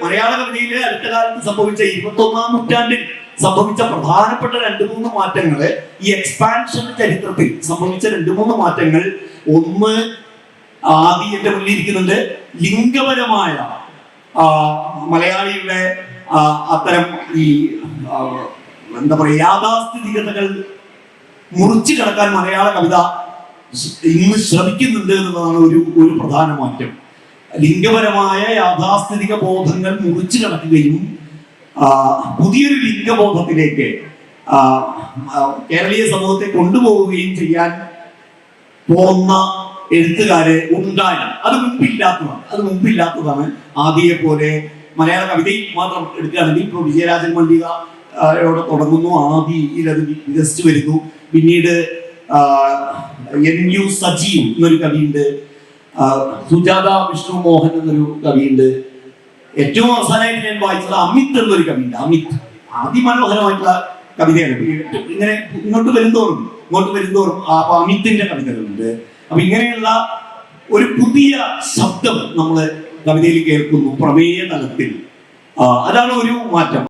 മലയാള കവിതയിലെ അടുത്ത കാലത്ത് സംഭവിച്ച 21ാം നൂറ്റാണ്ടിൽ സംഭവിച്ച പ്രധാനപ്പെട്ട 2-3 മാറ്റങ്ങൾ, ഈ എക്സ്പാൻഷൻ ചരിത്രത്തിൽ സംഭവിച്ച 2-3 മാറ്റങ്ങൾ. ഒന്ന്, ആദി എന്റെ മുന്നിൽ ഇരിക്കുന്നുണ്ട്, ലിംഗപരമായ മലയാളിയുടെ അത്തരം ഈ എന്താ പറയുക യാഥാസ്ഥിതികതകൾ മുറിച്ചു കടക്കാൻ മലയാള കവിത ഇന്ന് ശ്രമിക്കുന്നുണ്ട് എന്നുള്ളതാണ് ഒരു പ്രധാന മാറ്റം. ലിംഗപരമായ യാഥാസ്ഥിതിക ബോധങ്ങൾ മുറിച്ചു കടക്കുകയും പുതിയൊരു ലിംഗബോധത്തിലേക്ക് കേരളീയ സമൂഹത്തെ കൊണ്ടുപോവുകയും ചെയ്യാൻ പോകുന്ന എഴുത്തുകാരെ ഉണ്ടായി. അത് മുമ്പില്ലാത്തതാണ്. ആദിയെ പോലെ മലയാള കവിതയിൽ മാത്രം എടുക്കുകയാണെങ്കിൽ ഇപ്പോൾ വിജയരാജൻ മണ്ഡികയോടെ തുടങ്ങുന്നു, ആദിയിൽ അത് വികസിച്ചു വരുന്നു. പിന്നീട് NU സജീവ് എന്നൊരു കവിയുണ്ട്, സുജാത വിഷ്ണു മോഹൻ എന്നൊരു കവിയുണ്ട്. ഏറ്റവും അവസാനമായിട്ട് ഞാൻ വായിച്ചത് അമിത് എന്നൊരു കവിയുണ്ട്. അമിത് അതിമനോഹരമായിട്ടുള്ള കവിതയാണ്. ഇങ്ങനെ ഇങ്ങോട്ട് വരുന്തോറും അമിത്തിന്റെ കവിതകളുണ്ട്. അപ്പൊ ഇങ്ങനെയുള്ള ഒരു പുതിയ ശബ്ദം നമ്മൾ കവിതയിൽ കേൾക്കുന്നു പ്രമേയ തലത്തിൽ. അതാണ് ഒരു മാറ്റം.